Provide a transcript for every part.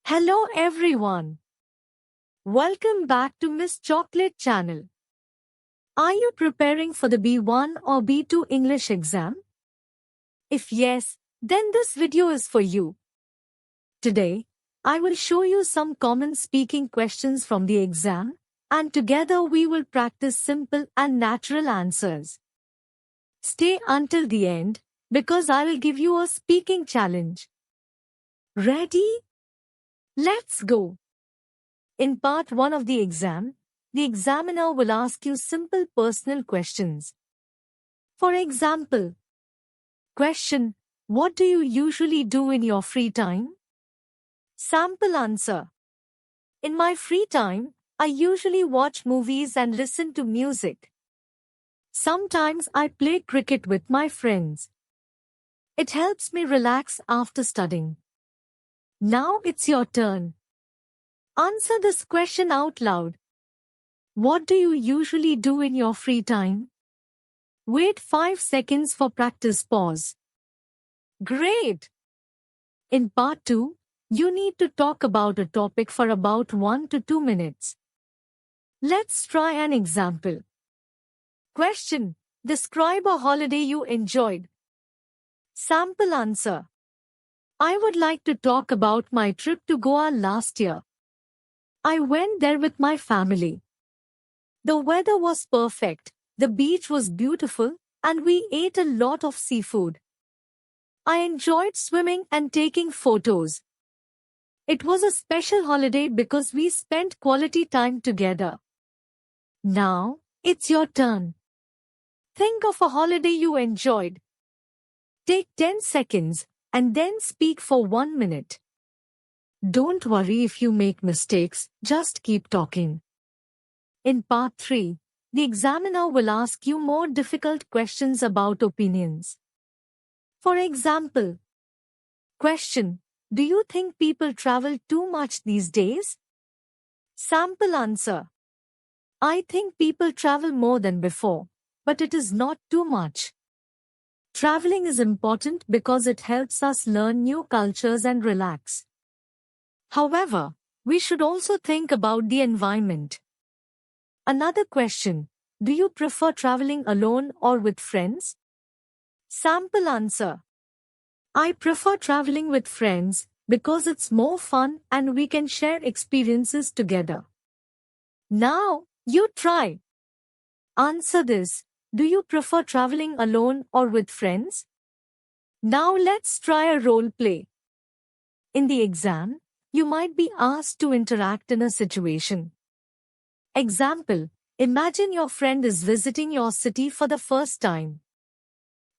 Hello everyone. Welcome back to Miss Chocolate channel. Are you preparing for the B1 or B2 English exam? If yes, then this video is for you. Today, I will show you some common speaking questions from the exam, and together we will practice simple and natural answers. Stay until the end, because I will give you a speaking challenge. Ready? Let's go. In part 1 of the exam, the examiner will ask you simple personal questions. For example, question, what do you usually do in your free time? Sample answer. In my free time, I usually watch movies and listen to music. Sometimes I play cricket with my friends. It helps me relax after studying. Now it's your turn. Answer this question out loud. What do you usually do in your free time? Wait 5 seconds for practice pause. Great! In part 2, you need to talk about a topic for about 1 to 2 minutes. Let's try an example. Question. Describe a holiday you enjoyed. Sample answer. I would like to talk about my trip to Goa last year. I went there with my family. The weather was perfect, the beach was beautiful, and we ate a lot of seafood. I enjoyed swimming and taking photos. It was a special holiday because we spent quality time together. Now, it's your turn. Think of a holiday you enjoyed. Take 10 seconds and then speak for 1 minute. Don't worry if you make mistakes, just keep talking. In part 3, the examiner will ask you more difficult questions about opinions. For example, question, do you think people travel too much these days? Sample answer. I think people travel more than before, but it is not too much. Traveling is important because it helps us learn new cultures and relax. However, we should also think about the environment. Another question, do you prefer traveling alone or with friends? Sample answer. I prefer traveling with friends because it's more fun and we can share experiences together. Now, you try. Answer this, do you prefer traveling alone or with friends? Now let's try a role play. In the exam, you might be asked to interact in a situation. Example, imagine your friend is visiting your city for the first time.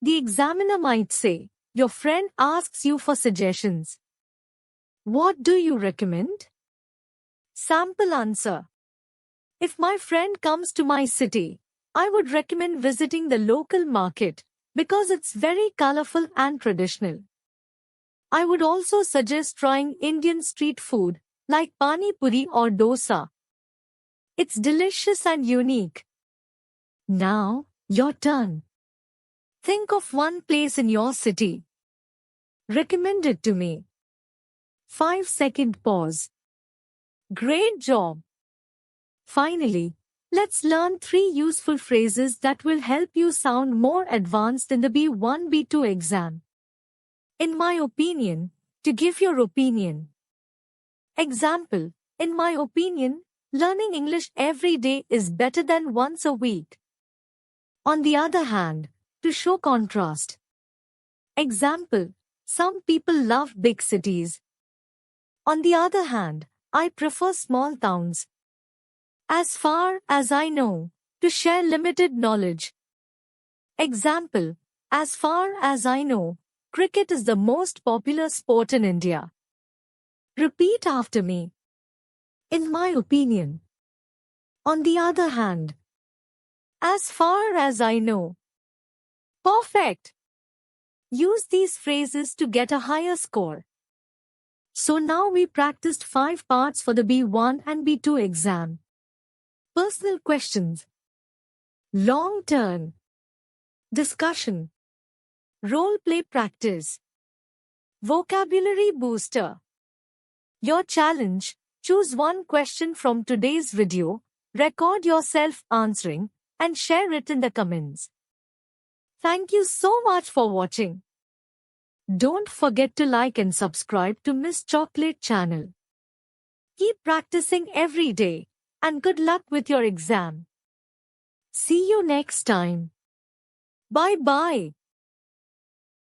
The examiner might say, your friend asks you for suggestions. What do you recommend? Sample answer. If my friend comes to my city, I would recommend visiting the local market because it's very colorful and traditional. I would also suggest trying Indian street food like pani puri or dosa. It's delicious and unique. Now, your turn. Think of one place in your city. Recommend it to me. 5-second pause. Great job. Finally, let's learn 3 useful phrases that will help you sound more advanced in the B1 B2 exam. In my opinion, to give your opinion. Example, in my opinion, learning English every day is better than once a week. On the other hand, to show contrast. Example, some people love big cities. On the other hand, I prefer small towns. As far as I know, to share limited knowledge. Example, as far as I know, cricket is the most popular sport in India. Repeat after me. In my opinion. On the other hand. As far as I know. Perfect. Use these phrases to get a higher score. So now we practiced 5 parts for the B1 and B2 exam. Personal questions. Long turn. Discussion. Role play practice. Vocabulary booster. Your challenge: choose one question from today's video, record yourself answering, and share it in the comments. Thank you so much for watching. Don't forget to like and subscribe to Miss Chocolate channel. Keep practicing every day, and good luck with your exam. See you next time. Bye bye.